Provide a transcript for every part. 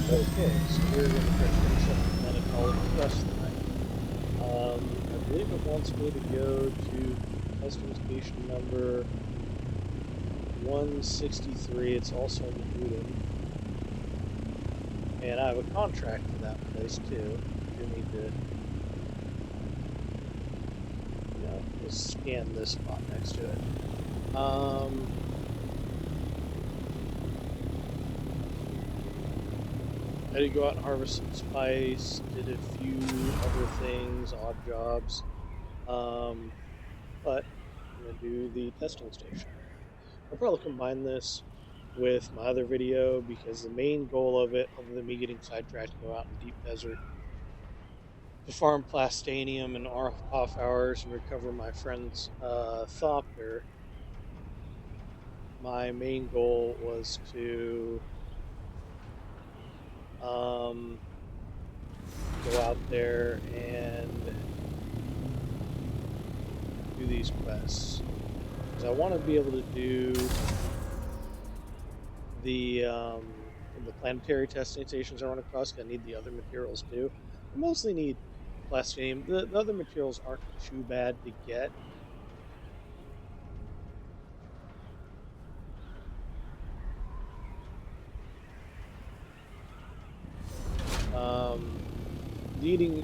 Okay, so we're going to try to finish up the Planetology quest tonight. I believe it wants me to go to testing station number 163. It's also in Dune. And I have a contract for that place too. I do need to, just scan this spot next to it. I did go out and harvest some spice, did a few other things, odd jobs. But I'm going to do the testing station. I'll probably combine this with my other video because the main goal of it, other than me getting sidetracked to go out in deep desert to farm plastanium and off hours and recover my friend's thopter, my main goal was to go out there and do these quests. Because I want to be able to do the planetary testing stations I run across. I need the other materials too. I mostly need plastinium. The other materials aren't too bad to get.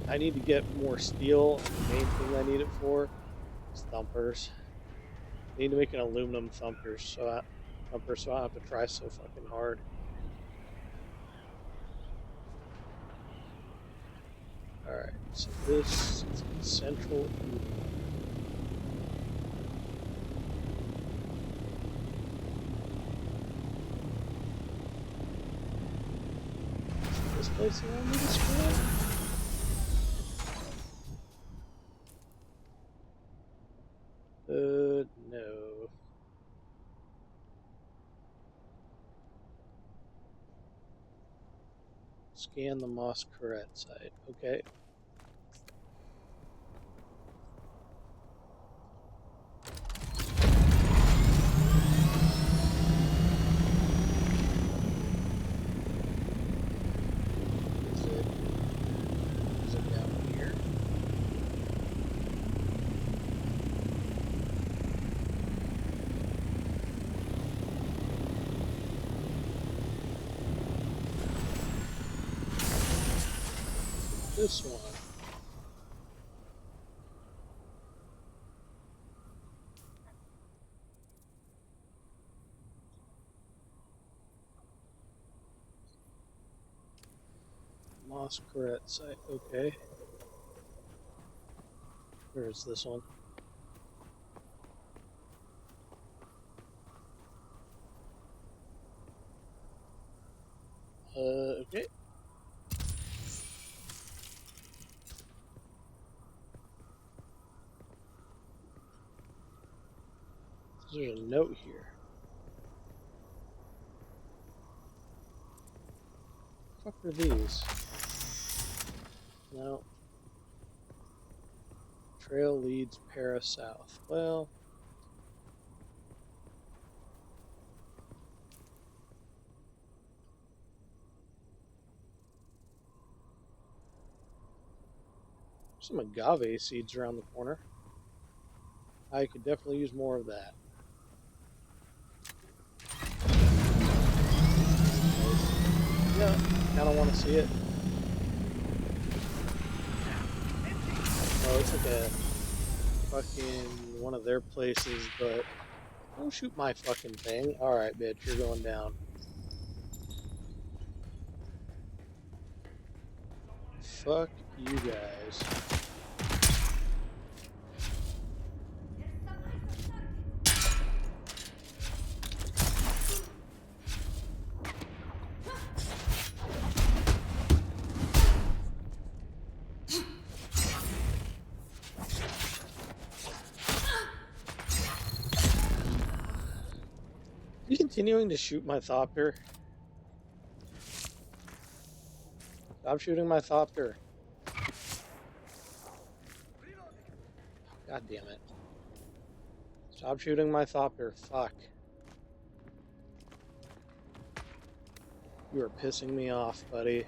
I need to get more steel. The main thing I need it for is thumpers. I need to make an aluminum thumper so I don't have to try so fucking hard. Alright, so this is central. Is this place around me to scroll? No. Scan the Moss Corette site. Okay. Is it down here? This one. Moss Corette site. Okay. Where is this one? Okay. There's a note here. What the fuck are these? No. Trail leads Para south. Well, some agave seeds around the corner. I could definitely use more of that. Yeah, kind of want to see it. Oh, it's like a fucking one of their places, but don't shoot my fucking thing. Alright, bitch, you're going down. Fuck you guys. You continuing to shoot my thopter? Stop shooting my thopter. God damn it. Stop shooting my thopter. Fuck. You are pissing me off, buddy.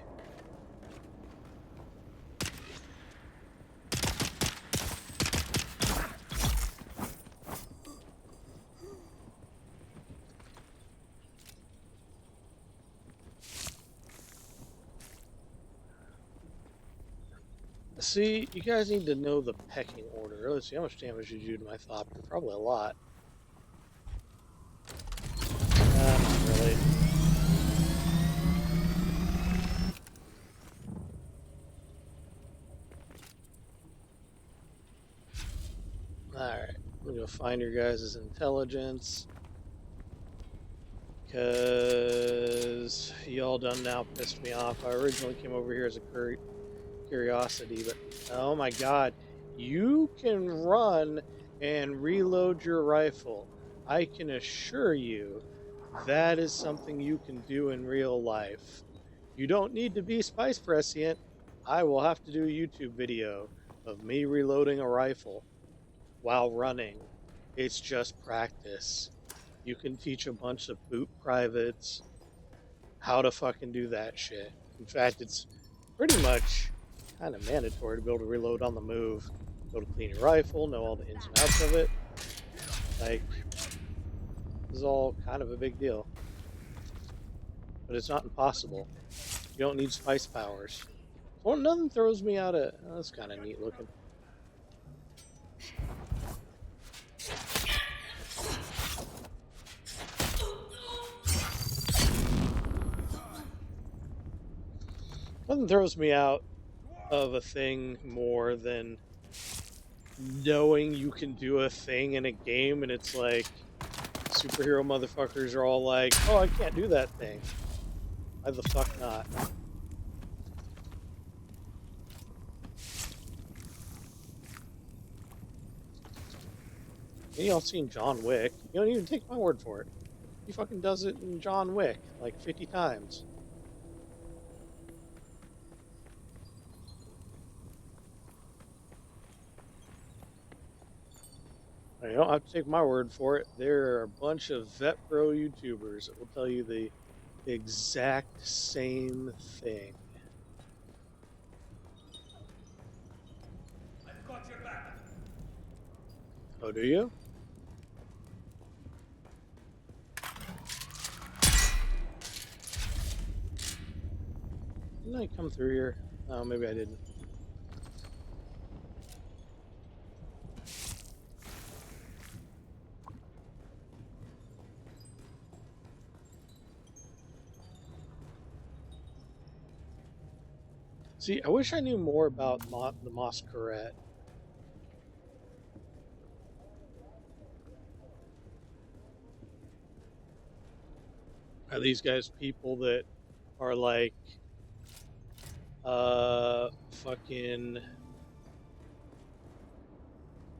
See, you guys need to know the pecking order. Let's see, how much damage did you do to my Thopter? Probably a lot. Not really. Alright, I'm gonna go find your guys' intelligence. Because y'all done now pissed me off. I originally came over here as a curiosity, but oh my god, you can run and reload your rifle. I can assure you that is something you can do in real life. You don't need to be Spice Prescient. I will have to do a YouTube video of me reloading a rifle while running. It's just practice. You can teach a bunch of boot privates how to fucking do that shit. In fact, it's pretty much kind of mandatory to be able to reload on the move, be able to clean your rifle, know all the ins and outs of it. Like, this is all kind of a big deal. But it's not impossible. You don't need spice powers. Well, nothing throws me out of... Oh, that's kind of neat looking. Nothing throws me out of a thing more than knowing you can do a thing in a game and it's like superhero motherfuckers are all like, oh, I can't do that thing. Why the fuck not? Y'all seen John Wick. You don't even take my word for it. He fucking does it in John Wick like 50 times. You don't have to take my word for it. There are a bunch of vet pro YouTubers that will tell you the exact same thing. I've got your back. Oh, do you? Didn't I come through here? Oh, maybe I didn't. See, I wish I knew more about the Mosquerette. Are these guys people that are like, fucking...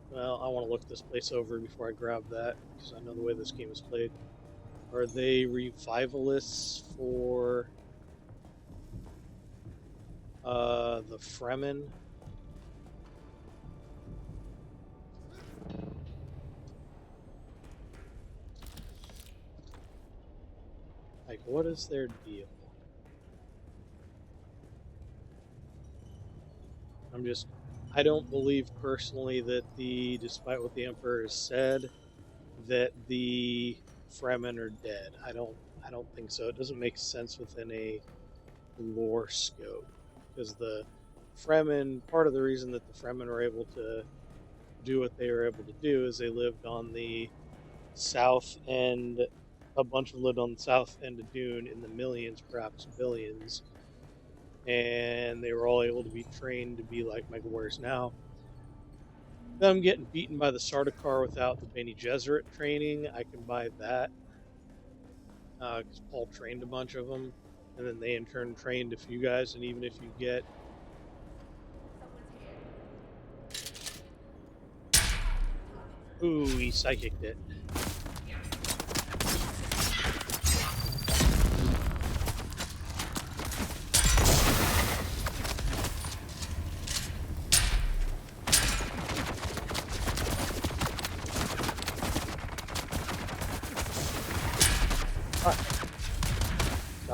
Well, I want to look this place over before I grab that, because I know the way this game is played. Are they revivalists for the Fremen? Like, what is their deal? I don't believe personally that despite what the Emperor has said, that the Fremen are dead. I don't think so. It doesn't make sense within a lore scope. Because the Fremen, part of the reason that the Fremen were able to do what they were able to do is they lived on the south end, a bunch of them lived on the south end of Dune in the millions, perhaps billions, and they were all able to be trained to be like Mega Warriors now. Them getting beaten by the Sardaukar without the Bene Gesserit training, I can buy that, because Paul trained a bunch of them, and then they in turn trained a few guys, and even if you get... Ooh, he psychicked it.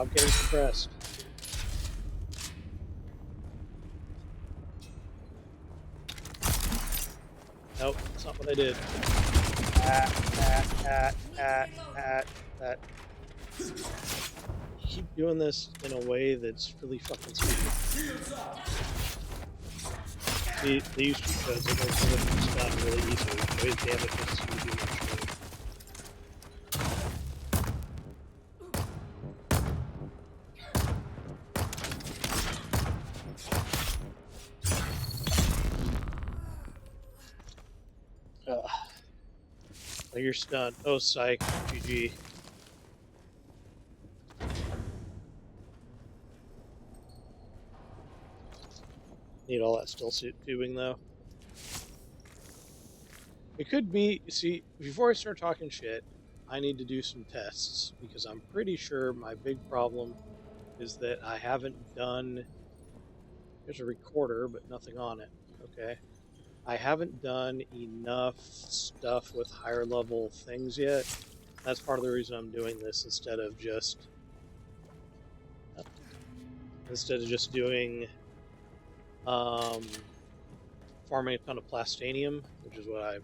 Stop getting suppressed. Nope, that's not what I did. That. You keep doing this in a way that's really fucking stupid. See, they used to codes that make them stun really easily. Way damage is going to be much better. Oh, you're stunned. Oh, psych. GG. Need all that still suit tubing, though. It could be, see, before I start talking shit, I need to do some tests, because I'm pretty sure my big problem is that I haven't done, there's a recorder, but nothing on it, okay? I haven't done enough stuff with higher level things yet. That's part of the reason I'm doing this instead of just doing farming a ton of plastanium, which is what I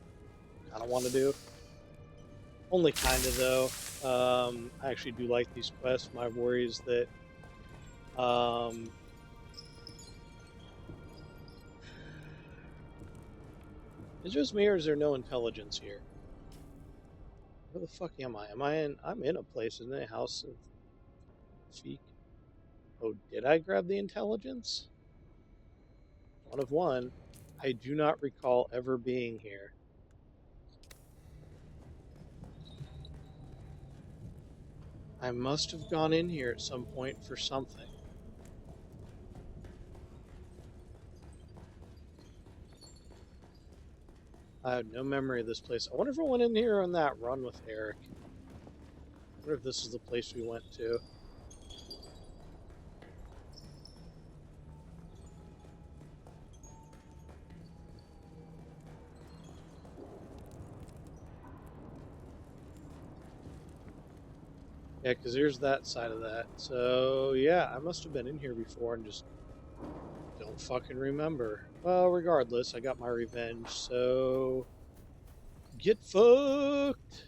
kind of want to do. Only kind of, though. I actually do like these quests. My worry is that is it just me, or is there no intelligence here? Where the fuck am I? I'm in a place, isn't it? House of Feek. Oh, did I grab the intelligence? One of one. I do not recall ever being here. I must have gone in here at some point for something. I have no memory of this place. I wonder if I went in here on that run with Eric. I wonder if this is the place we went to. Yeah, because there's that side of that. So, yeah, I must have been in here before and just don't fucking remember. Well, regardless, I got my revenge, so... Get fucked!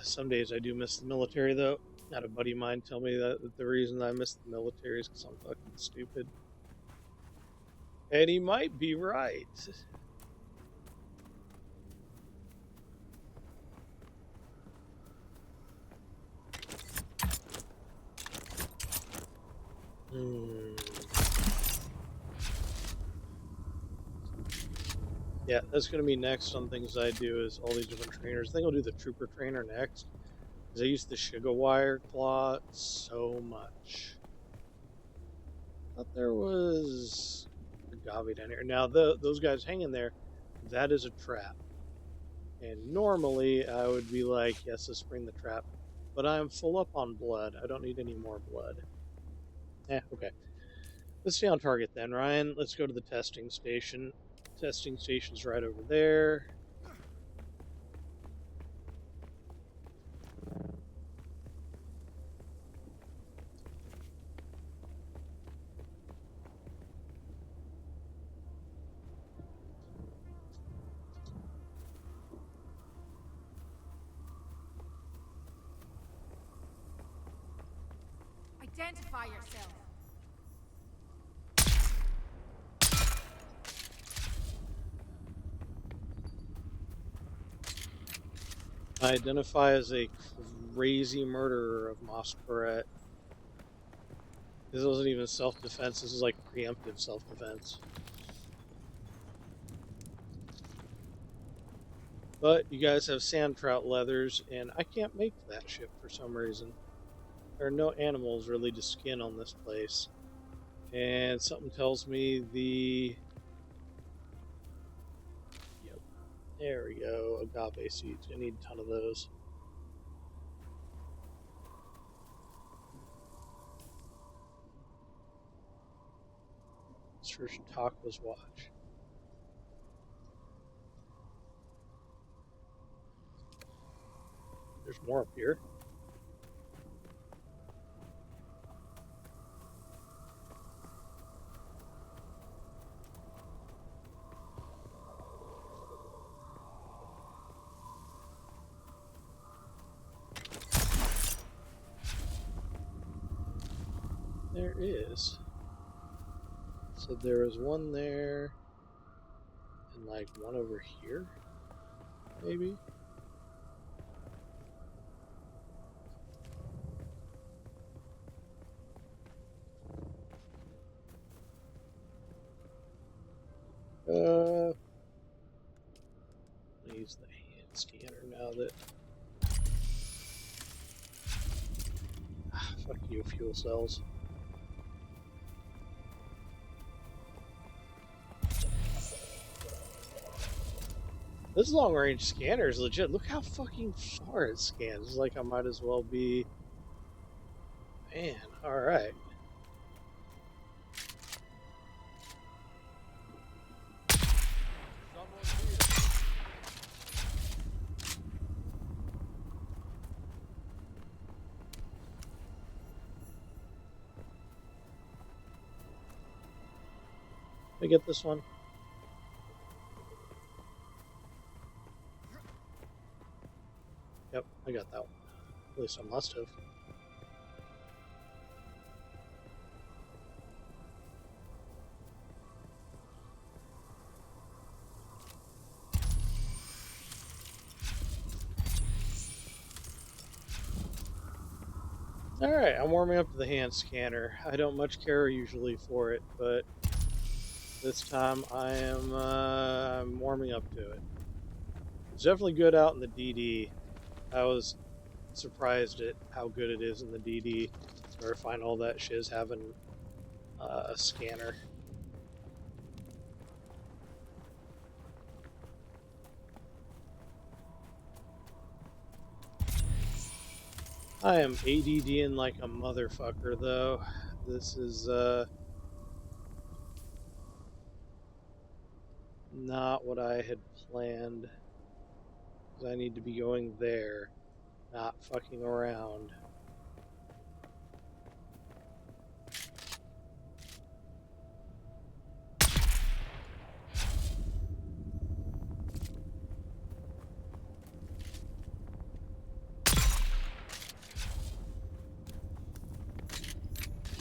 Some days I do miss the military, though. Had a buddy of mine tell me that the reason I miss the military is because I'm fucking stupid. And he might be right. Yeah, that's going to be next on things I do, is all these different trainers. I think I'll do the trooper trainer next, because I use the Shiga wire claw so much. I thought there was agave down here. Now, those guys hanging there, that is a trap. And normally I would be like, yes, let's bring the trap. But I'm full up on blood. I don't need any more blood. Okay. Let's stay on target then, Ryan. Let's go to the testing station. Testing station's right over there. Identify yourself. I identify as a crazy murderer of Moskvaret. This wasn't even self-defense, this is like preemptive self-defense. But you guys have sand trout leathers, and I can't make that shit for some reason. There are no animals really to skin on this place. And something tells me the... Yep, there we go, agave seeds. I need a ton of those. Search Taco's watch. There's more up here. There is. So there was one there, and like one over here, maybe? I'll use the hand scanner now that... fuck you, fuel cells. This long-range scanner is legit. Look how fucking far it scans. It's like I might as well be... Man, alright. I get this one? Yep, I got that one. At least I must have. Alright, I'm warming up to the hand scanner. I don't much care usually for it, but this time I am I'm warming up to it. It's definitely good out in the DD. I was surprised at how good it is in the DD. Verifying all that shiz having a scanner. I am ADDing like a motherfucker, though. This is not what I had planned. Because I need to be going there, not fucking around.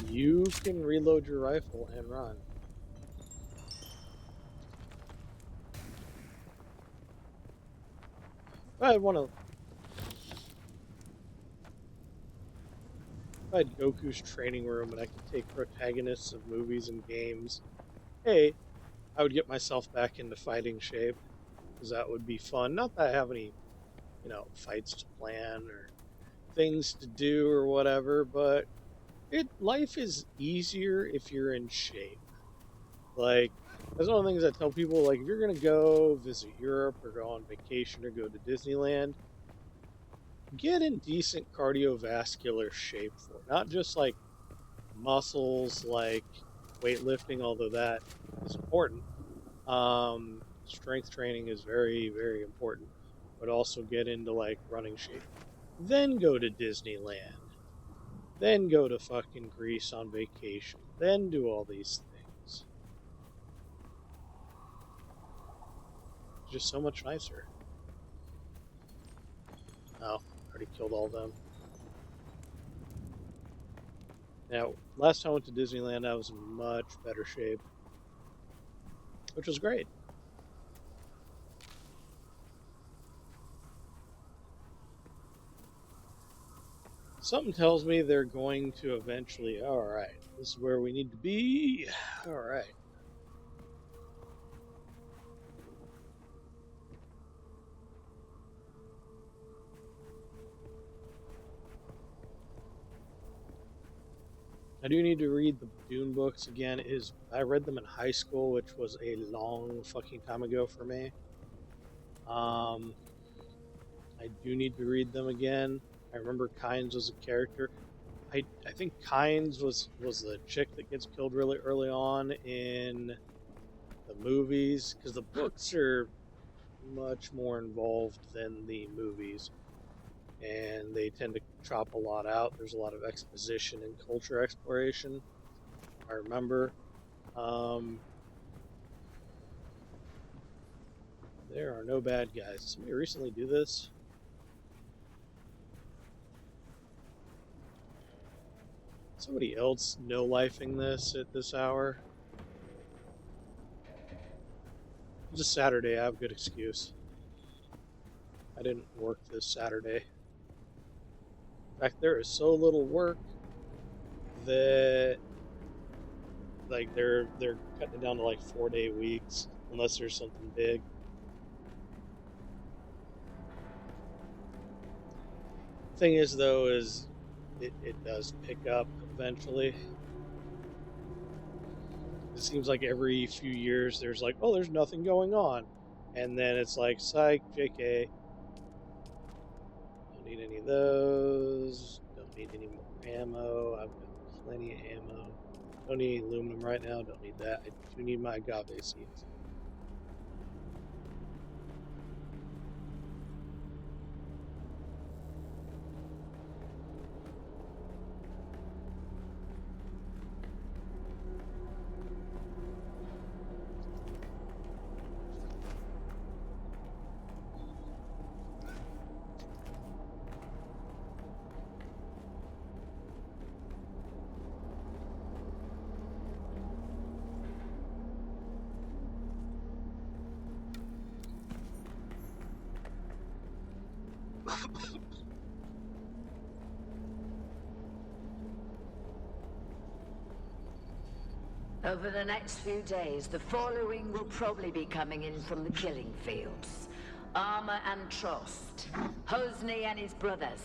You can reload your rifle and run. I want to... If I had Goku's training room and I could take protagonists of movies and games, hey, I would get myself back into fighting shape, because that would be fun. Not that I have any, fights to plan or things to do or whatever, but life is easier if you're in shape. Like, that's one of the things I tell people, like, if you're going to go visit Europe or go on vacation or go to Disneyland, get in decent cardiovascular shape for it. Not just, like, muscles, like weightlifting, although that is important. Strength training is very, very important. But also get into, like, running shape. Then go to Disneyland. Then go to fucking Greece on vacation. Then do all these things. It's just so much nicer. Oh, already killed all of them. Now, last time I went to Disneyland, I was in much better shape. Which was great. Something tells me they're going to eventually... Alright, this is where we need to be. Alright. I do need to read the Dune books again. I read them in high school, which was a long fucking time ago for me. I do need to read them again. I remember Kynes was a character. I think Kynes was the chick that gets killed really early on in the movies, because the books are much more involved than the movies. and they tend to chop a lot out. There's a lot of exposition and culture exploration, if I remember. There are no bad guys. Did somebody recently do this? Somebody else no-lifing this at this hour? It's a Saturday. I have a good excuse. I didn't work this Saturday. In fact, there is so little work that like they're cutting it down to like 4-day weeks unless there's something big. Thing is though is it does pick up eventually. It seems like every few years there's like, oh, there's nothing going on, and then it's like, psych, JK. Don't need any of those. Don't need any more ammo. I've got plenty of ammo. Don't need aluminum right now. Don't need that. I do need my agave seeds. Over the next few days, the following will probably be coming in from the killing fields. Armor and Trost, Hosni and his brothers,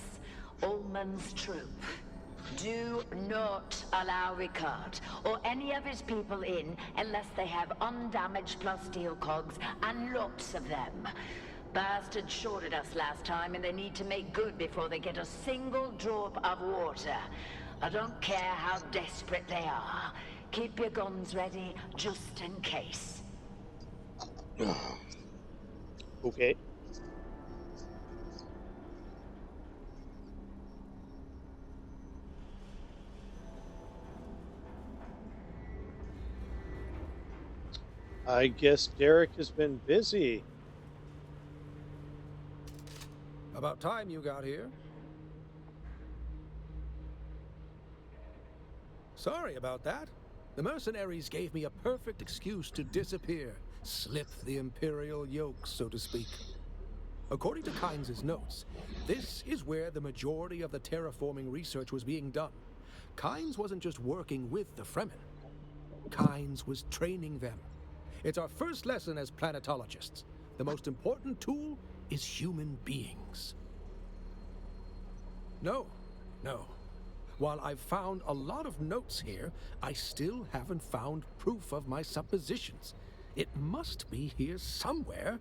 Ullman's troop. Do not allow Ricard or any of his people in unless they have undamaged plus steel cogs, and lots of them. Bastards shorted us last time and they need to make good before they get a single drop of water. I don't care how desperate they are. Keep your guns ready, just in case. Okay. I guess Derek has been busy. About time you got here. Sorry about that. The mercenaries gave me a perfect excuse to disappear, slip the Imperial yoke, so to speak. According to Kynes' notes, this is where the majority of the terraforming research was being done. Kynes wasn't just working with the Fremen. Kynes was training them. It's our first lesson as planetologists. The most important tool is human beings. No. While I've found a lot of notes here, I still haven't found proof of my suppositions. It must be here somewhere.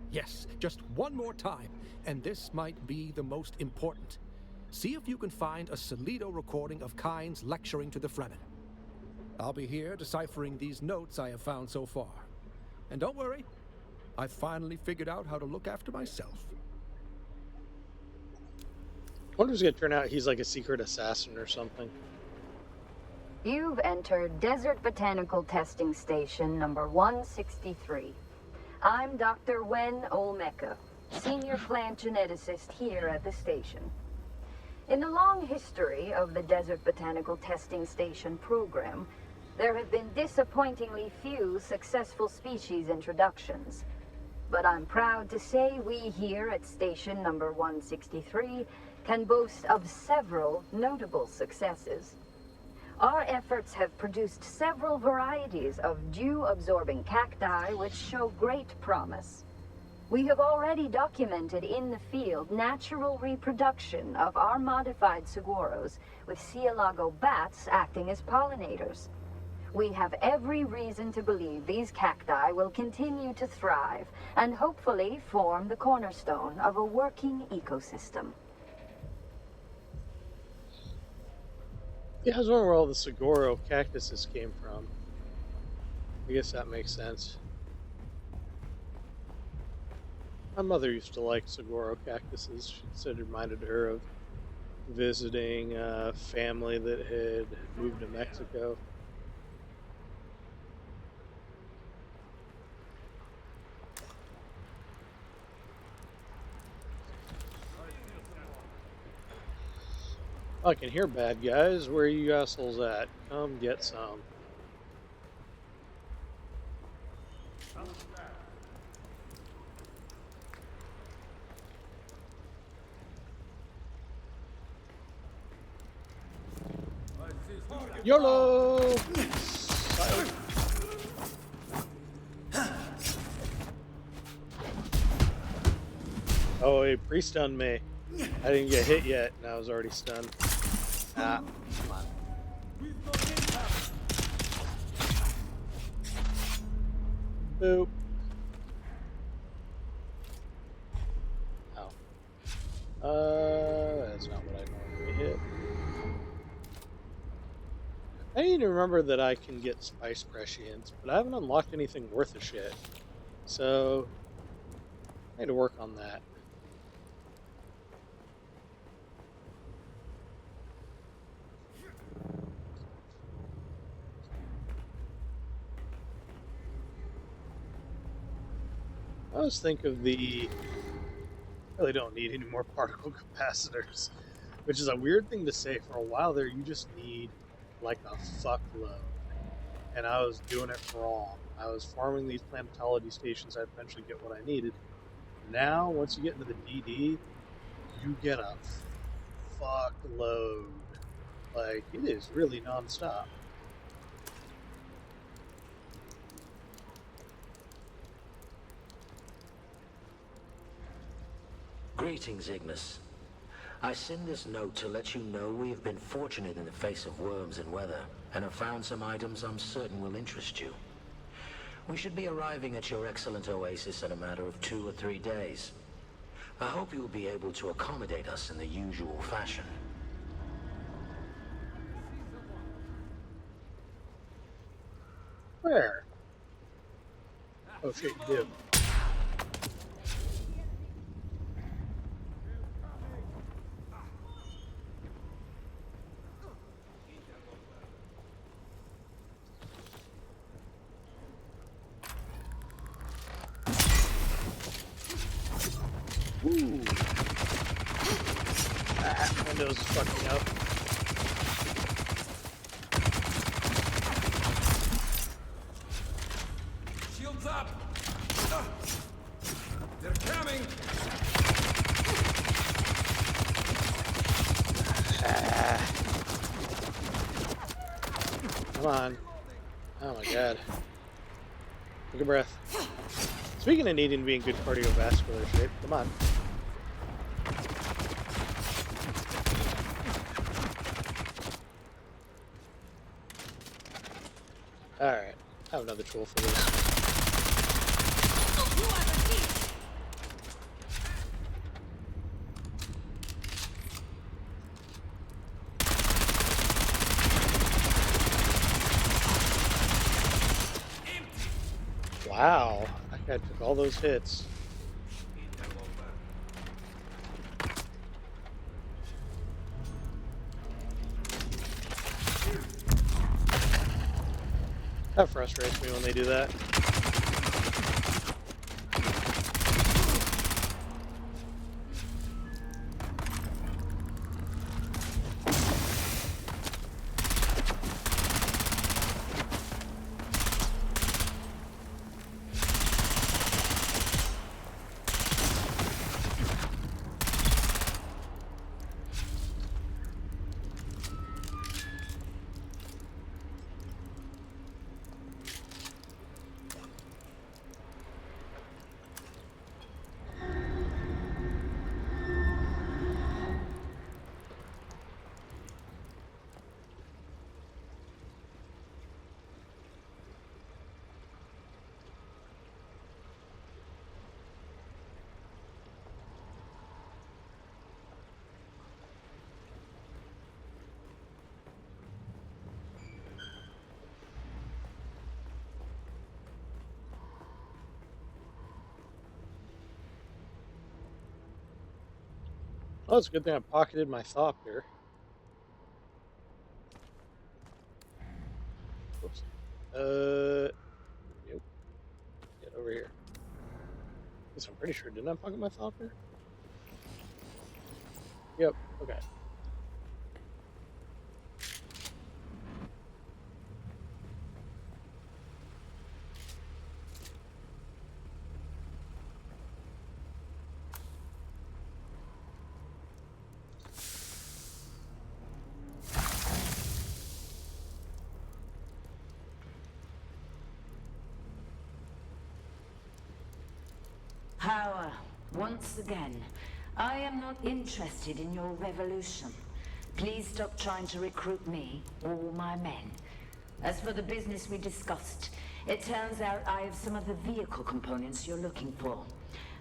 Yes, just one more time, and this might be the most important. See if you can find a Solido recording of Kynes lecturing to the Fremen. I'll be here deciphering these notes I have found so far. And don't worry, I've finally figured out how to look after myself. I wonder if it's going to turn out he's like a secret assassin or something. You've entered Desert Botanical Testing Station number 163. I'm Dr. Wen Olmeca, senior plant geneticist here at the station. In the long history of the Desert Botanical Testing Station program, there have been disappointingly few successful species introductions. But I'm proud to say we here at station number 163 can boast of several notable successes. Our efforts have produced several varieties of dew-absorbing cacti which show great promise. We have already documented in the field natural reproduction of our modified saguaros, with Cielago bats acting as pollinators. We have every reason to believe these cacti will continue to thrive and hopefully form the cornerstone of a working ecosystem. Yeah, I was wondering where all the saguaro cactuses came from. I guess that makes sense. My mother used to like saguaro cactuses. She said it reminded her of visiting a family that had moved to Mexico. I can hear bad guys. Where are you assholes at? Come get some. YOLO! Oh, he pre-stunned me. I didn't get hit yet, and I was already stunned. Ah, come on. Boop. Oh. That's not what I normally hit. I need to remember that I can get spice prescience, but I haven't unlocked anything worth a shit. So, I need to work on that. I always think of the... really don't need any more particle capacitors, which is a weird thing to say. For a while there, you just need like a fuckload. And I was doing it wrong. I was farming these planetology stations. I'd eventually get what I needed. Now, once you get into the DD, you get a fuckload. Like, it is really non-stop. Greetings, Ignis. I send this note to let you know we have been fortunate in the face of worms and weather, and have found some items I'm certain will interest you. We should be arriving at your excellent oasis in a matter of 2 or 3 days. I hope you will be able to accommodate us in the usual fashion. Where? Oh shit, you do. Ooh. Ah, Windows is fucking up. Shields up! They're coming! Ah. Come on. Oh my god. Take a breath. Speaking of needing to be in good cardiovascular shape, come on. Alright, I have another tool for this. Wow, that guy took all those hits. That frustrates me when they do that. Oh, it's a good thing I pocketed my Thopter. Whoops. Nope. Get over here. Guess I'm pretty sure. Didn't I pocket my Thopter? Yep. Okay. Power, once again. I am not interested in your revolution. Please stop trying to recruit me or my men. As for the business we discussed, it turns out I have some of the vehicle components you're looking for.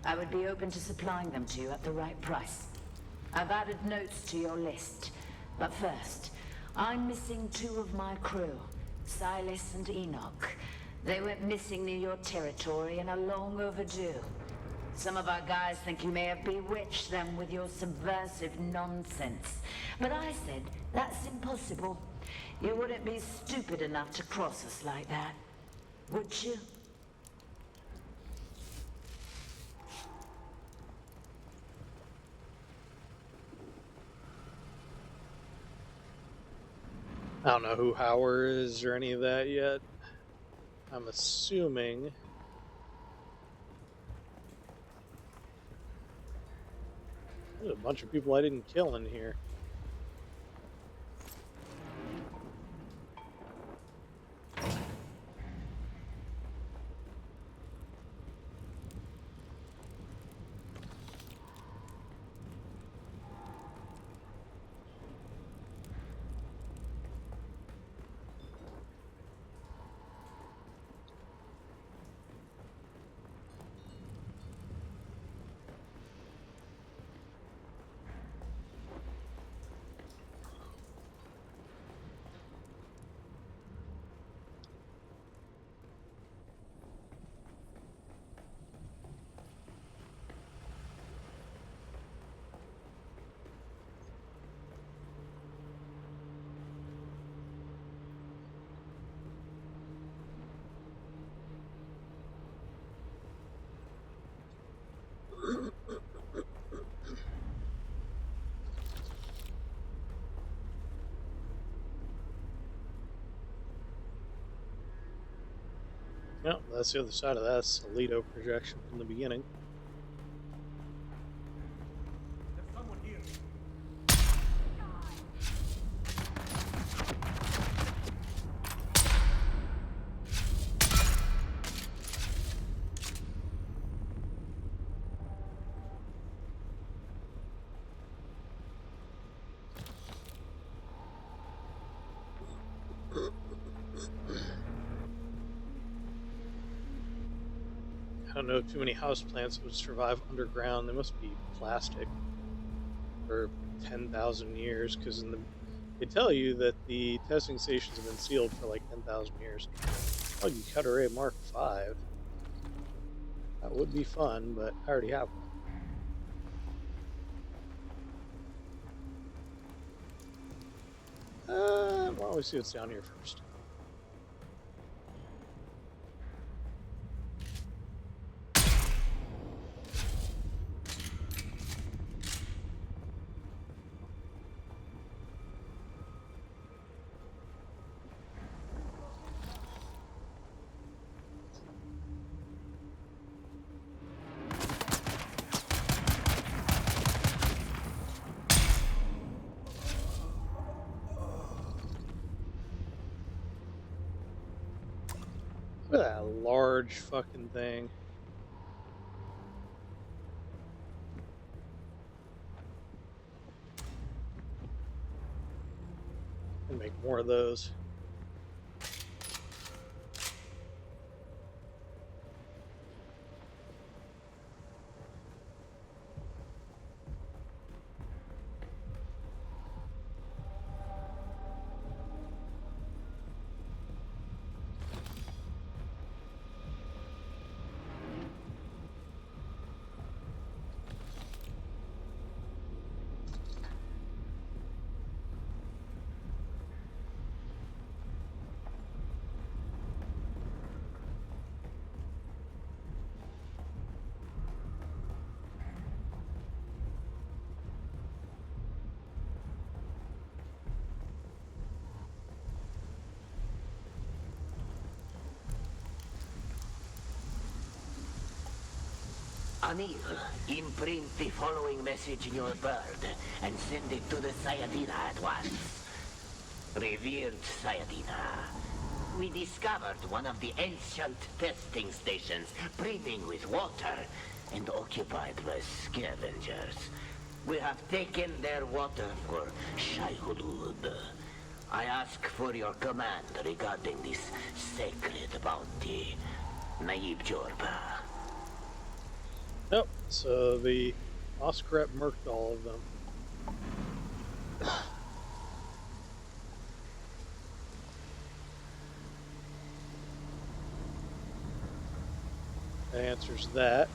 I would be open to supplying them to you at the right price. I've added notes to your list. But first, I'm missing 2 of my crew, Silas and Enoch. They went missing near your territory and are long overdue. Some of our guys think you may have bewitched them with your subversive nonsense. But I said, that's impossible. You wouldn't be stupid enough to cross us like that, would you? I don't know who Howard is or any of that yet. I'm assuming. There's a bunch of people I didn't kill in here. No, that's the other side of that Alito projection from the beginning. There's someone here. I don't know too many houseplants would survive underground. They must be plastic for 10,000 years, because they tell you that the testing stations have been sealed for like 10,000 years. Oh, you cut array Mark 5. That would be fun, but I already have one. Why don't we see what's down here first? Look at that large fucking thing. And make more of those. Anil, imprint the following message in your bird and send it to the Sayadina at once. Revered Sayadina, we discovered one of the ancient testing stations brimming with water and occupied by scavengers. We have taken their water for Shai-Hulud. I ask for your command regarding this sacred bounty. Naib Jorba. Yep, so the Oscret murked all of them. That answers that.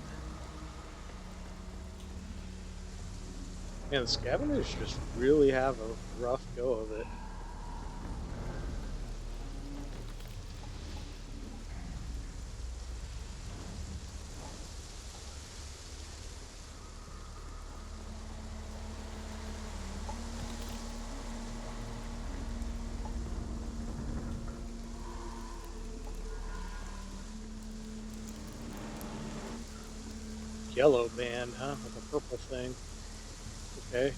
And the scavengers just really have a rough go of it. Yellow band, huh? Like a purple thing. Okay.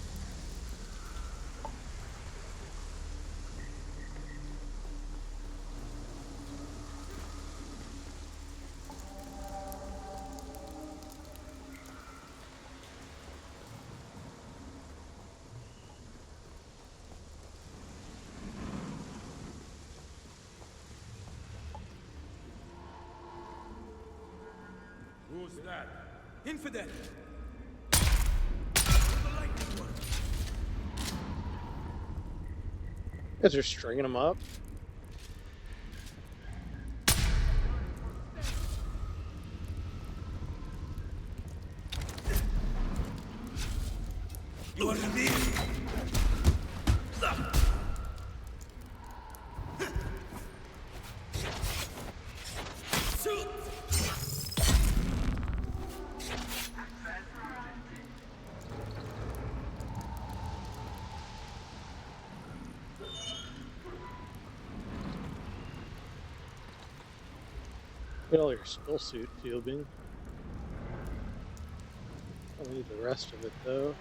Who's that? Infidel! Guys are stringing them up. You are the Look at all your skill suit tubing. I need the rest of it though.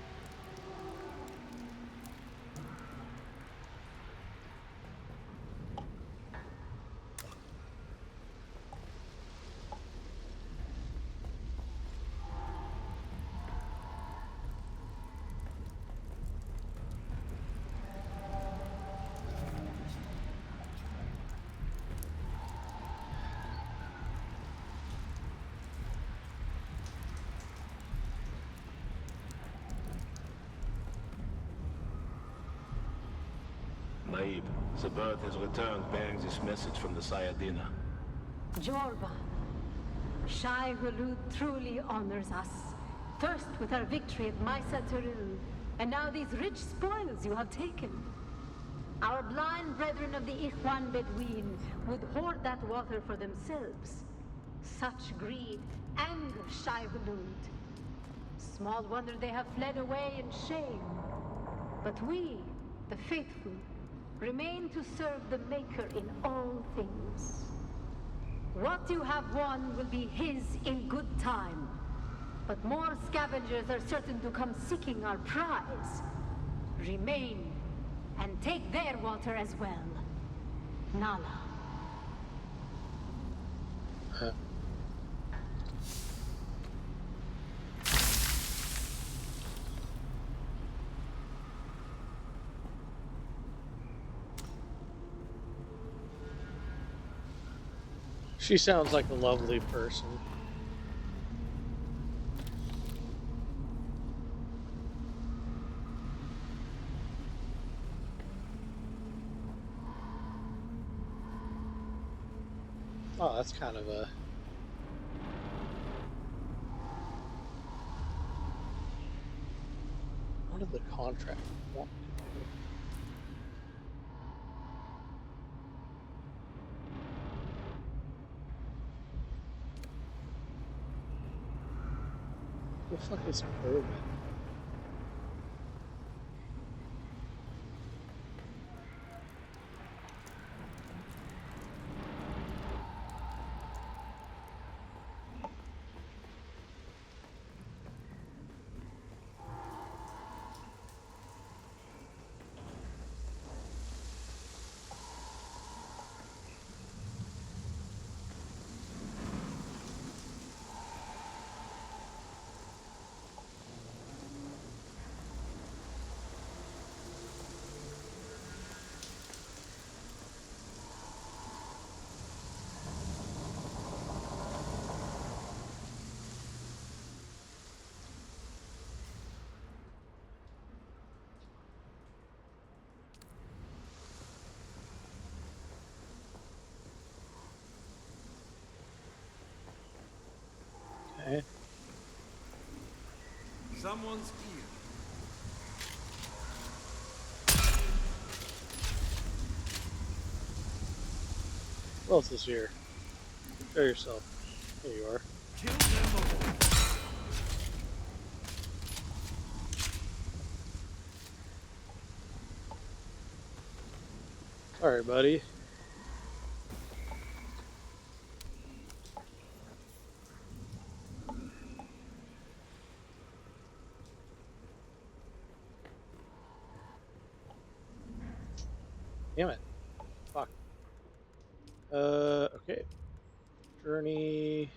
Naib, the bird has returned bearing this message from the Sayadina. Jorba, Shai-Hulud truly honors us. First with our victory at Maisa Turil, and now these rich spoils you have taken. Our blind brethren of the Ikhwan Bedouin would hoard that water for themselves. Such greed angers Shai-Hulud. Small wonder they have fled away in shame. But we, the faithful, remain to serve the Maker in all things. What you have won will be his in good time. But more scavengers are certain to come seeking our prize. Remain, and take their water as well. Nala. Huh. She sounds like a lovely person. Oh, that's kind of a... What did the contract want to do? What the fuck is bourbon? Someone's here. Who else is here? Show yourself. There you are. Kill them all. Sorry, buddy. Damn it. Fuck. Okay. Journey.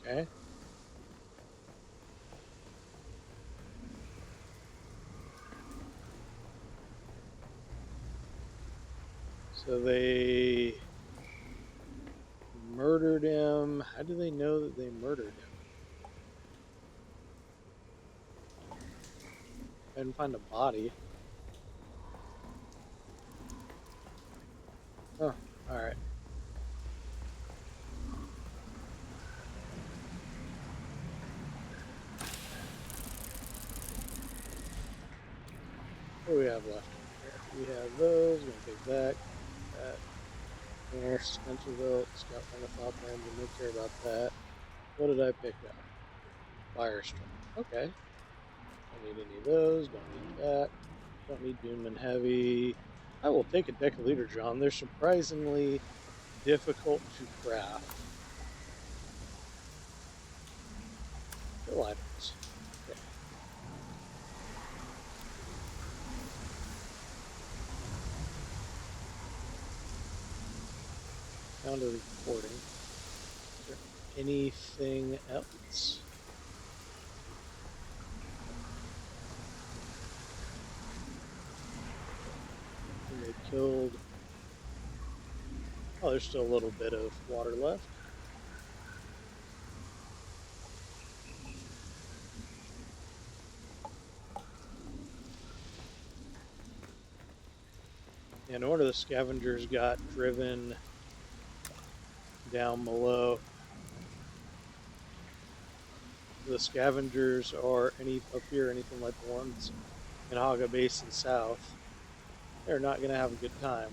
Okay. So they murdered him. How do they know that they murdered him? I didn't find a body. Oh, alright. What do we have left? We have those. We're going to take that. Air suspension belt, scout find a plan. We don't care about that. What did I pick up? Firestorm. Okay. Don't need any of those. Don't need that. Don't need Dune and Heavy. I will take a deck of Leader John. They're surprisingly difficult to craft. Fill items. Okay. Found a recording. Is there anything else? And they killed. Oh, there's still a little bit of water left. And one of the scavengers got driven down below. The scavengers are up here, anything like the ones in Haga Basin South. They're not going to have a good time.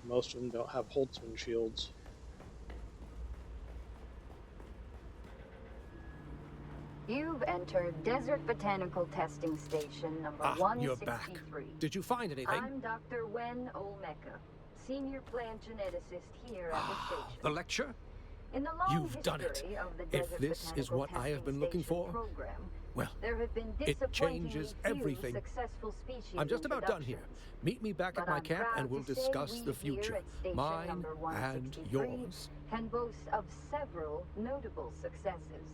Most of them don't have Holtzman shields. You've entered Desert Botanical Testing Station number 163. You're back. Did you find anything? I'm Dr. Wen Olmeca, senior plant geneticist here at the station. The lecture? In the long You've done it. history of the If Desert this is Botanical what I have Testing been looking Station for, program, well, there have been it changes disappointingly few everything. successful species I'm just about done here. introductions. Meet me back at But my I'm camp proud and we'll to say discuss we the here future. at station Mine number and 163 yours. can boast of several notable successes.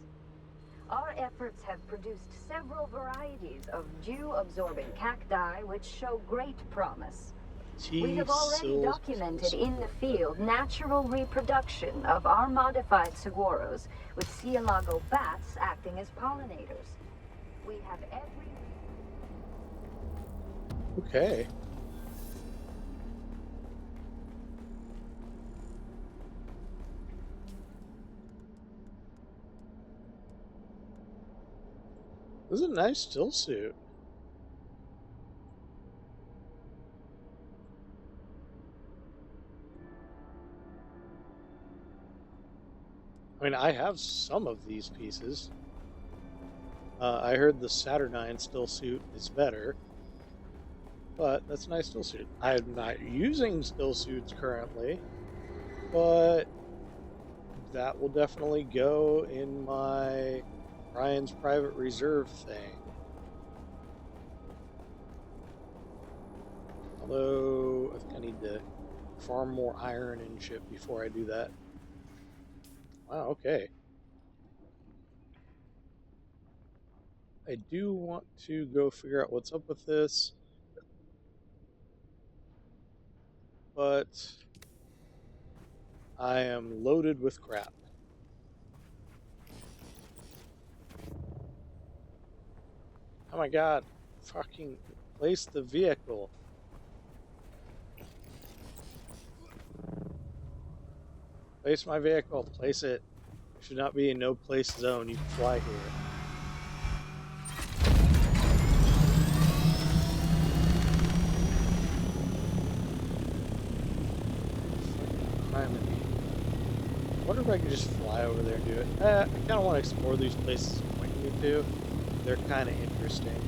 Our efforts have produced several varieties of dew-absorbing cacti which show great promise. We have already documented in the field natural reproduction of our modified saguaros, with Cielago bats acting as pollinators. We have every... Okay. This is a nice still suit. I mean, I have some of these pieces. I heard the Saturnine still suit is better, but that's a nice still suit. I'm not using still suits currently, but that will definitely go in my Ryan's private reserve thing. Although, I think I need to farm more iron and shit before I do that. Wow, okay. I do want to go figure out what's up with this, but I am loaded with crap. Oh my god, fucking place the vehicle. Place my vehicle, place it. There should not be a no place zone, you can fly here. Fucking criminy. I wonder if I could just fly over there and do it. I kind of want to explore these places it's pointing me to. They're kind of interesting.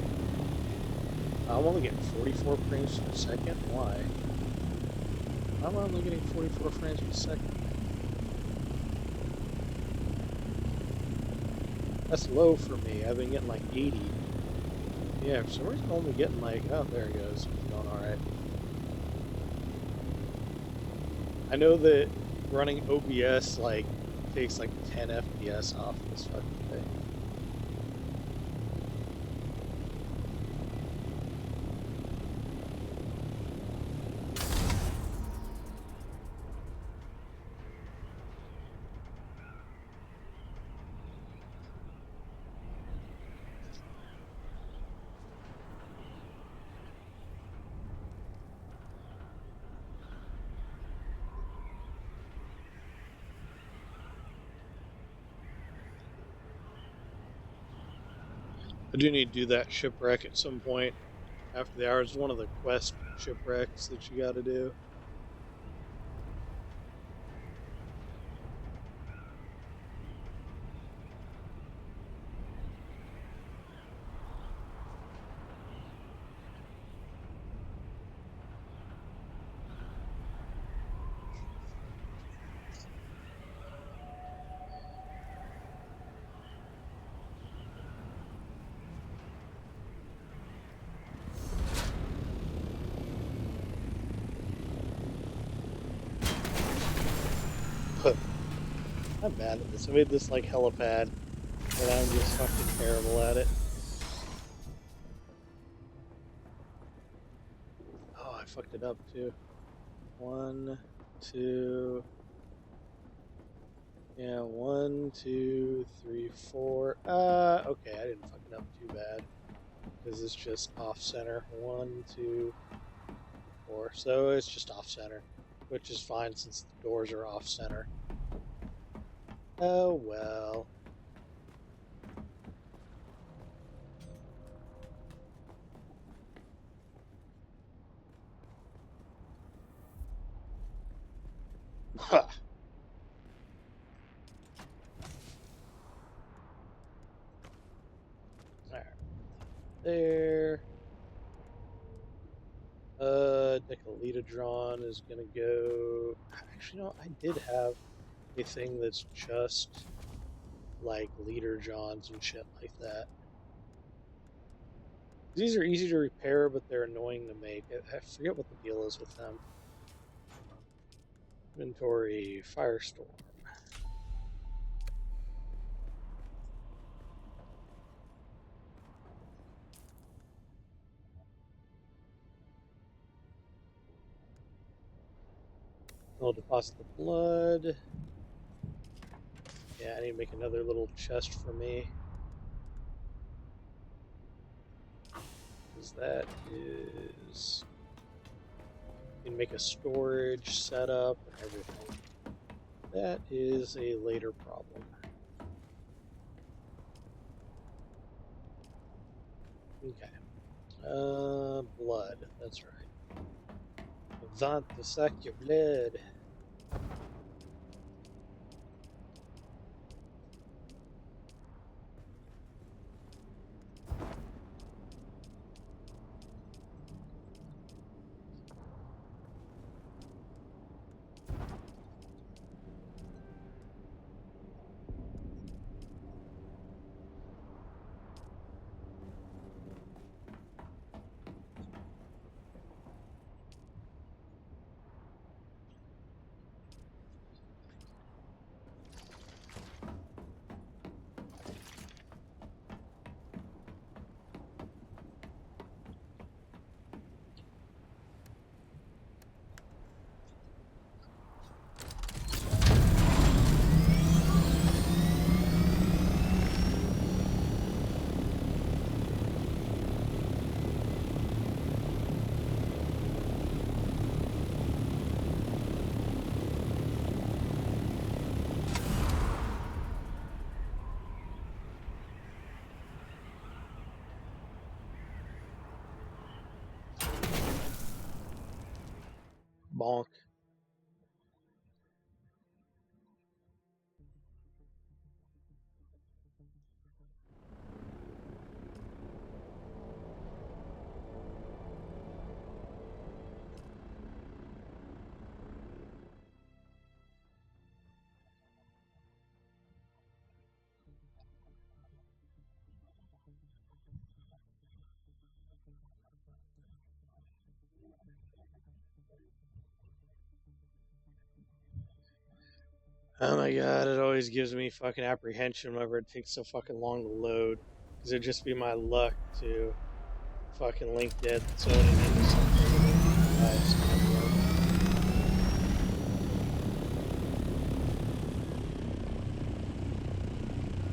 I'm only getting 44 frames per second. Why? Why am I only getting 44 frames per second? That's low for me. I've been getting like 80. Yeah, for some reason I'm only getting like, oh, there it goes. It's going alright. I know that running OBS like takes like 10 FPS off this fucking thing. I do need to do that shipwreck at some point after the hours. One of the quest shipwrecks that you gotta do. I'm bad at this. I made this like helipad, and I'm just fucking terrible at it. Oh, I fucked it up too. 1, 2. Yeah, 1, 2, 3, 4. Okay, I didn't fuck it up too bad because it's just off center. 1, 2, 4. So it's just off center, which is fine since the doors are off center. Oh well. Ha. Alright. There. Decalitodron is gonna go. Actually, no, I did have a thing that's just like leader johns and shit like that. These are easy to repair, but they're annoying to make. I forget what the deal is with them. Inventory, Firestorm. I'll deposit the blood. Yeah, I need to make another little chest for me. Because that is... You can make a storage setup and everything. That is a later problem. Okay. Blood. That's right. Want to suck your blood. Bonk. Oh my god, it always gives me fucking apprehension whenever it takes so fucking long to load. Because it'd just be my luck to fucking link dead zoning into something and then die sandworm.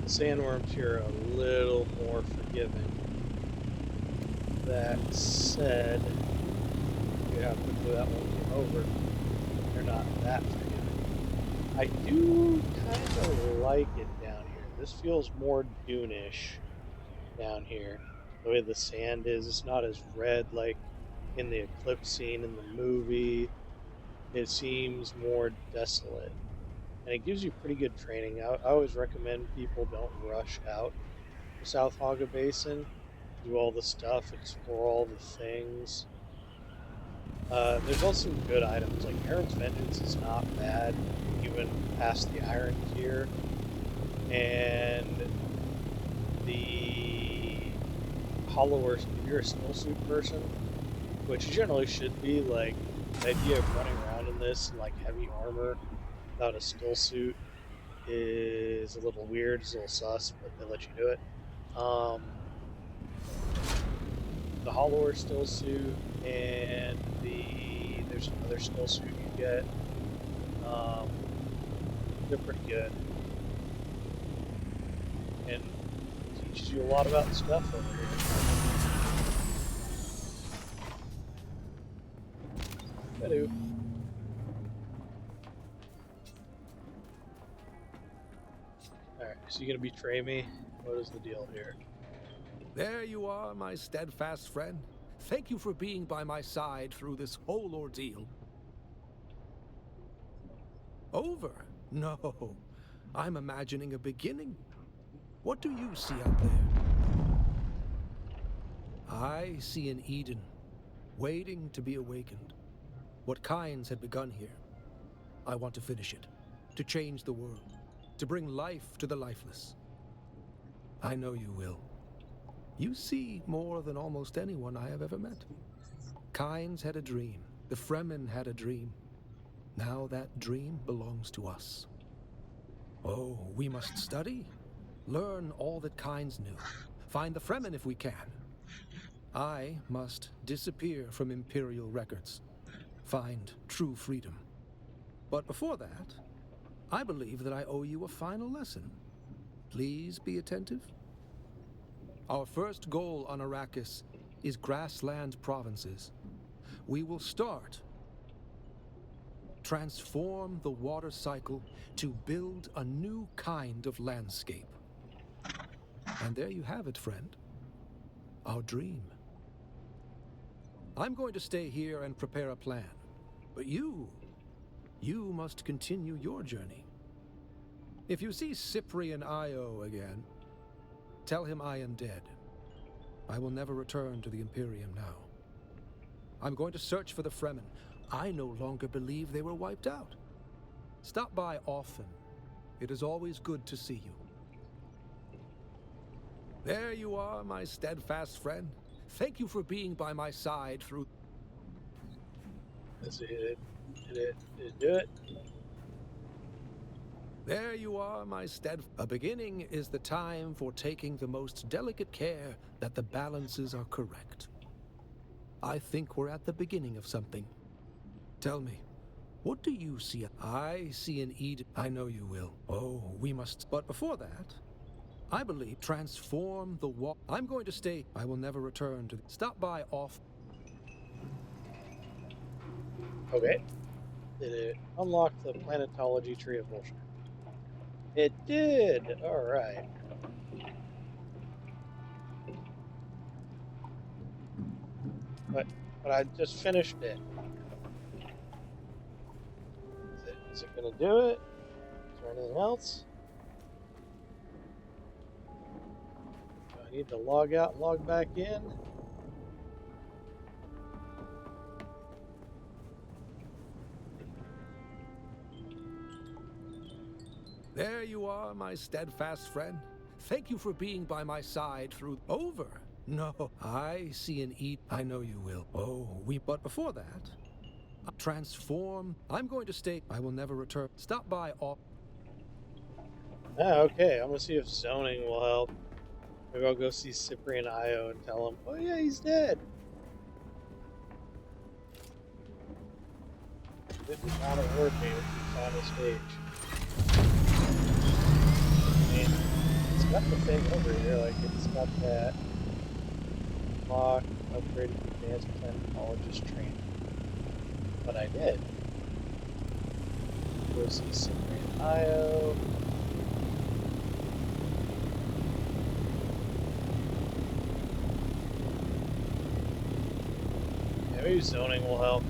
The sandworms here are a little more forgiving. That said, you know how quickly that one came over. They're not that forgiving. I do kind of like it down here. This feels more Dune-ish down here. The way the sand is, it's not as red like in the eclipse scene in the movie. It seems more desolate. And it gives you pretty good training. I always recommend people don't rush out to South Haga Basin. Do all the stuff, explore all the things. There's also some good items, like Aaron's Vengeance is not bad, even past the Iron tier. And the Hollower, if you're a snowsuit person, which you generally should be, like, the idea of running around in this in, like, heavy armor without a still suit is a little weird, it's a little sus, but they let you do it. The Hollower still suit and there's another still suit you get. They're pretty good. And teaches you a lot about stuff over here. Hello. Alright, so you gonna betray me? What is the deal here? There you are, my steadfast friend. Thank you for being by my side through this whole ordeal. Over? No. I'm imagining a beginning. What do you see out there? I see an Eden, waiting to be awakened. What Kynes had begun here. I want to finish it, to change the world, to bring life to the lifeless. I know you will. You see more than almost anyone I have ever met. Kynes had a dream. The Fremen had a dream. Now that dream belongs to us. Oh, we must study, learn all that Kynes knew, find the Fremen if we can. I must disappear from Imperial records, find true freedom. But before that, I believe that I owe you a final lesson. Please be attentive. Our first goal on Arrakis is grassland provinces. We will start. Transform the water cycle to build a new kind of landscape. And there you have it, friend. Our dream. I'm going to stay here and prepare a plan. But you must continue your journey. If you see Cyprian Io again, tell him I am dead. I will never return to the Imperium now. I'm going to search for the Fremen. I no longer believe they were wiped out. Stop by often. It is always good to see you. There you are, my steadfast friend. Thank you for being by my side through... Let's see, did it do it? There you are, my A beginning is the time for taking the most delicate care that the balances are correct. I think we're at the beginning of something. Tell me, what do you see? I see an Eden. I know you will. Oh, we must. But before that, I believe transform the wall. I'm going to stay. I will never return to. Stop by off. Okay. Did it unlock the Planetology Tree of Bullshit? It did! Alright. But I just finished it. Is it going to do it? Is there anything else? Do I need to log out and log back in? There you are, my steadfast friend. Thank you for being by my side through over. No, I see an eat. I know you will. Oh, but before that, transform. I'm going to stay. I will never return. Stop by all. Ah, okay, I'm going to see if zoning will help. Maybe I'll go see Cyprian Io and tell him, oh yeah, he's dead. It did not award me with the final stage. I mean, it's got the thing over here, like it's got that lock, upgraded advanced planetologist training. But I did. Go see Cyprian Io. Yeah, maybe zoning will help.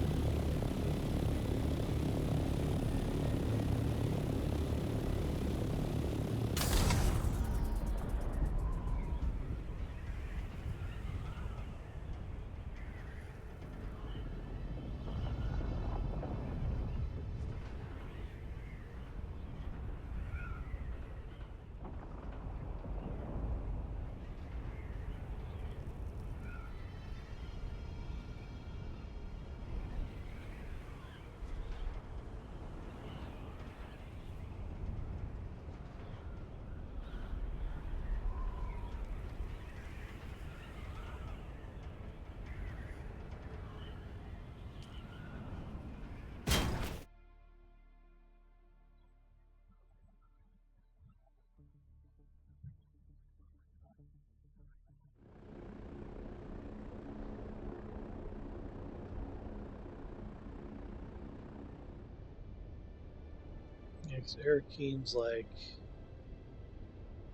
Yeah, because Arakeen's like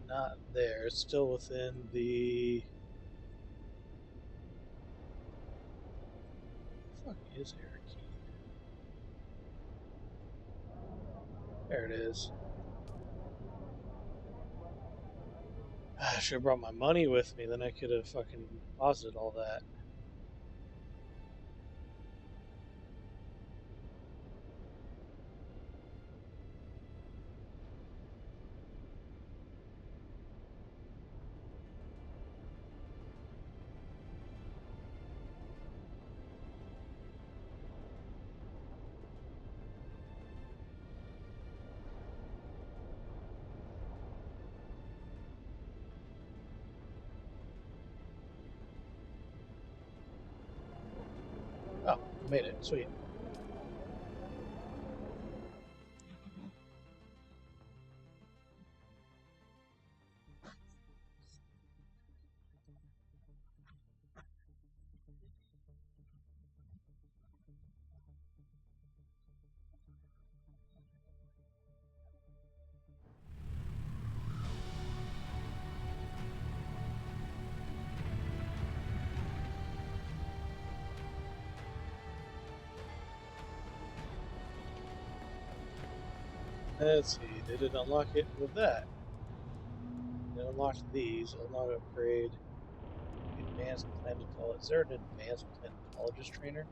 not there. It's still within the. What the fuck is Arakeen? There it is. I should have brought my money with me, then I could have fucking deposited all that. Oh, made it. Sweet. Let's see. They didn't unlock it with that. They unlocked these. I'll not upgrade advanced planetologist. Is there an advanced planetologist trainer?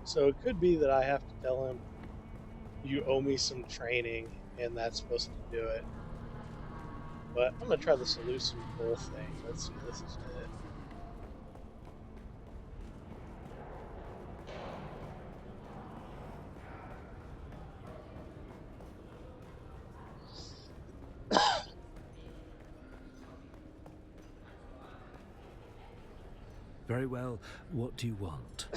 So it could be that I have to tell him, you owe me some training, and that's supposed to do it. But I'm going to try the solution pull thing. Let's see, this is it. Very well, what do you want?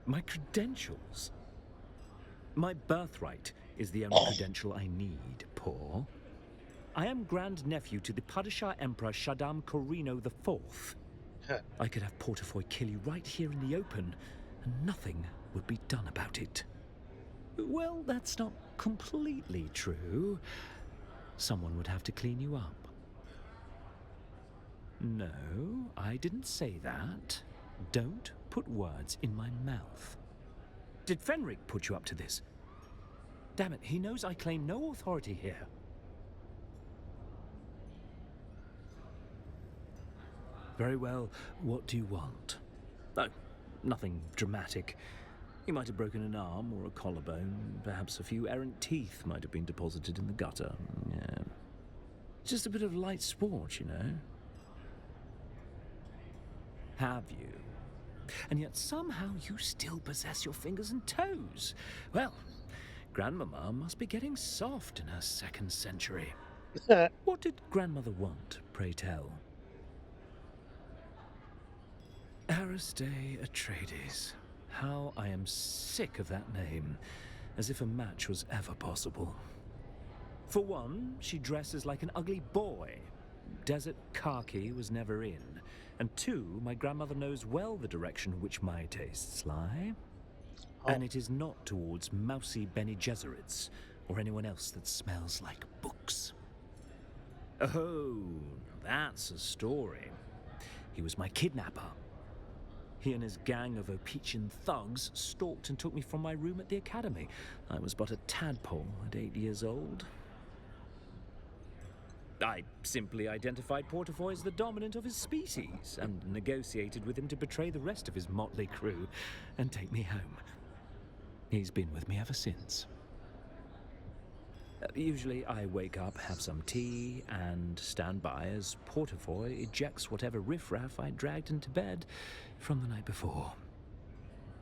My credentials? My birthright is the only credential I need, Paul. I am grandnephew to the Padishah Emperor Shaddam Corino IV. I could have Portafoy kill you right here in the open, and nothing would be done about it. Well, that's not completely true. Someone would have to clean you up. No, I didn't say that. Don't put words in my mouth. Did Fenric put you up to this? Damn it, he knows I claim no authority here. Very well, what do you want? Oh, nothing dramatic. He might have broken an arm or a collarbone. Perhaps a few errant teeth might have been deposited in the gutter. Yeah. Just a bit of light sport, you know. Have you? And yet somehow you still possess your fingers and toes. Well, Grandmama must be getting soft in her 2nd century. What did Grandmother want, pray tell? Aristae Atreides. How I am sick of that name, as if a match was ever possible. For one, she dresses like an ugly boy. Desert khaki was never in. And 2, my grandmother knows well the direction which my tastes lie. And it is not towards mousy Bene Gesserits or anyone else that smells like books. Oh, that's a story. He was my kidnapper. He and his gang of Opichan thugs stalked and took me from my room at the academy. I was but a tadpole at 8 years old. I simply identified Portafoy as the dominant of his species and negotiated with him to betray the rest of his motley crew and take me home. He's been with me ever since. Usually I wake up, have some tea, and stand by as Portafoy ejects whatever riffraff I dragged into bed from the night before.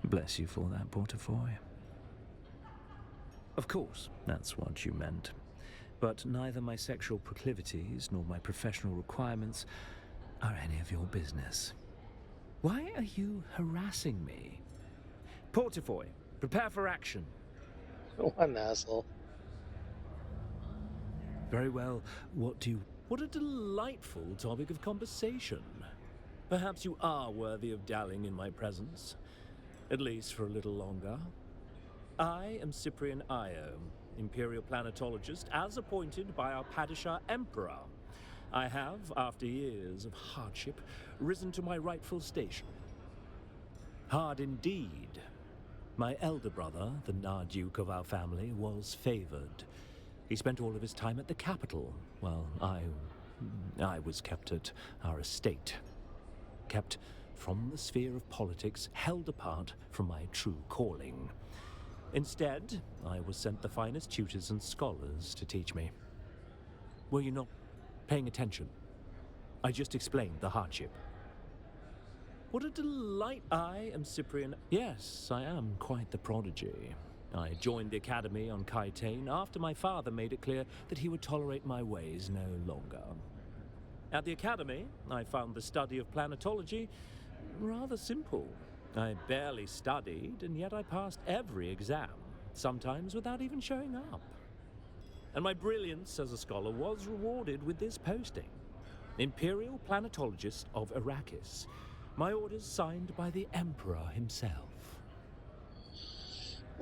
Bless you for that, Portafoy. Of course, that's what you meant. But neither my sexual proclivities nor my professional requirements are any of your business. Why are you harassing me? Portafoy, prepare for action. What an asshole. Very well, what a delightful topic of conversation. Perhaps you are worthy of dallying in my presence, at least for a little longer. I am Cyprian Io, Imperial Planetologist, as appointed by our Padishah Emperor. I have, after years of hardship, risen to my rightful station. Hard indeed. My elder brother, the Narduke of our family, was favored. He spent all of his time at the capital, while I was kept at our estate. Kept from the sphere of politics, held apart from my true calling. Instead, I was sent the finest tutors and scholars to teach me. Were you not paying attention? I just explained the hardship. What a delight! I am Cyprian. Yes, I am quite the prodigy. I joined the academy on Kaitane after my father made it clear that he would tolerate my ways no longer. At the academy, I found the study of planetology rather simple. I barely studied, and yet I passed every exam, sometimes without even showing up. And my brilliance as a scholar was rewarded with this posting. Imperial Planetologist of Arrakis. My orders signed by the Emperor himself.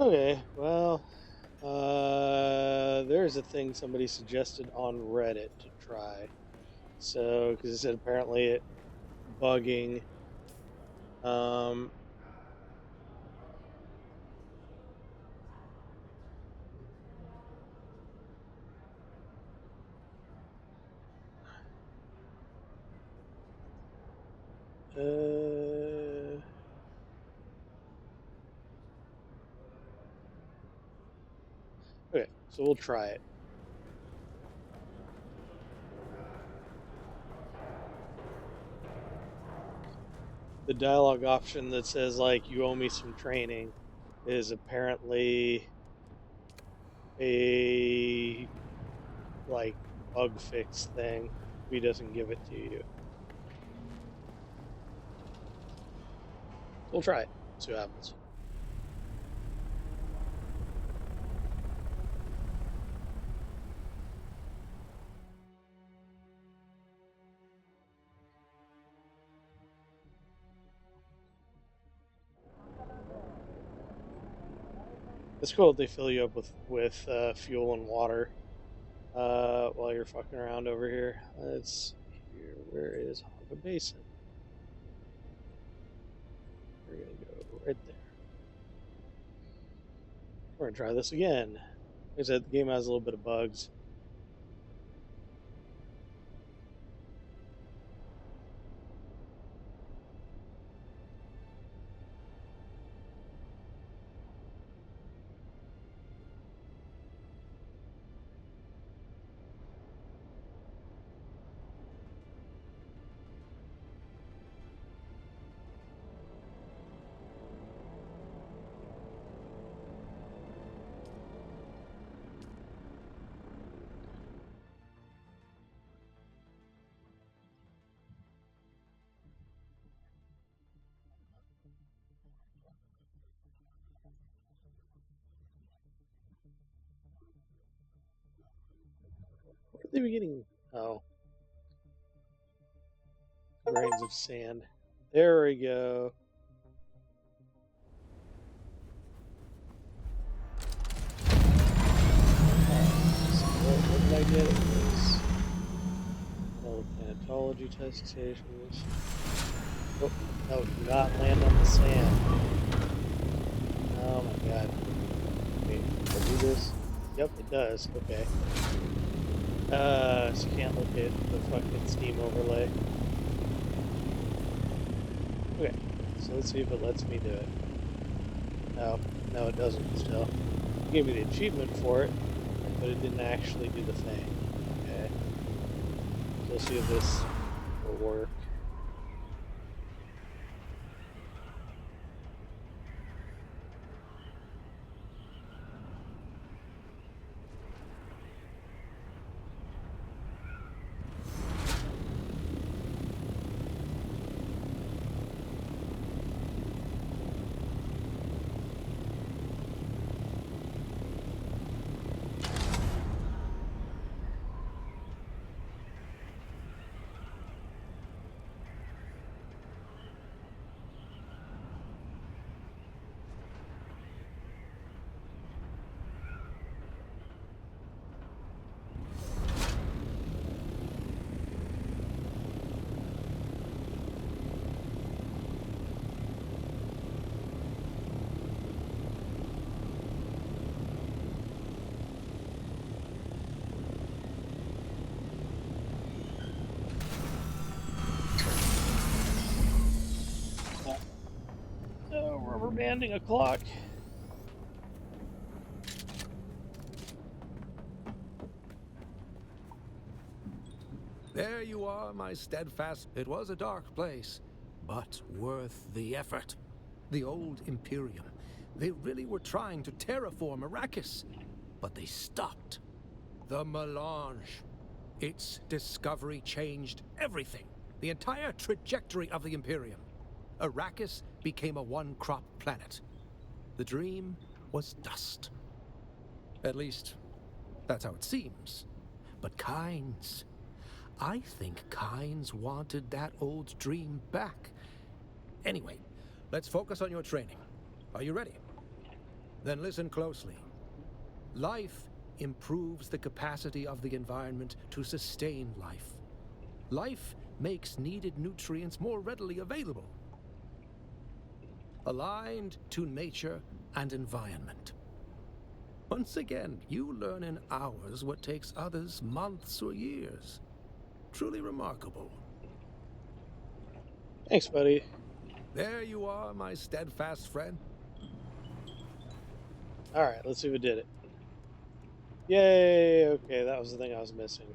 Okay, well, there's a thing somebody suggested on Reddit to try. So, because it said apparently it bugging. Okay, so we'll try it. The dialogue option that says, like, you owe me some training is apparently a, like, bug fix thing if he doesn't give it to you. So we'll try it, see what happens. It's cool that they fill you up with fuel and water while you're fucking around over here. Let's see here. Where is Honda Basin? We're gonna go right there. We're gonna try this again. Like I said, the game has a little bit of bugs. What are they getting? Oh, grains of sand. There we go. What did I get? It was all the Planetology test stations. Oh, no, do not land on the sand. Oh my god. Wait, can I do this? Yep, it does. Okay. So you can't look at the fucking Steam overlay. Okay, so let's see if it lets me do it. No, it doesn't still. It gave me the achievement for it, but it didn't actually do the thing. Okay. So let's see if this will work. Oh, rubber banding a clock. There you are, my steadfast. It was a dark place, but worth the effort. The old Imperium. They really were trying to terraform Arrakis, but they stopped. The melange. Its discovery changed everything. The entire trajectory of the Imperium. Arrakis became a one-crop planet. The dream was dust. At least, that's how it seems. But Kynes... I think Kynes wanted that old dream back. Anyway, let's focus on your training. Are you ready? Then listen closely. Life improves the capacity of the environment to sustain life. Life makes needed nutrients more readily available. Aligned to nature and environment. Once again, you learn in hours what takes others months or years. Truly remarkable. Thanks, buddy. There you are, my steadfast friend. Alright, let's see if it did it. Yay! Okay, that was the thing I was missing.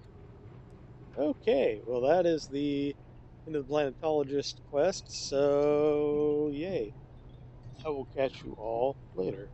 Okay, well that is the end of the Planetologist quest, so yay. I will catch you all later.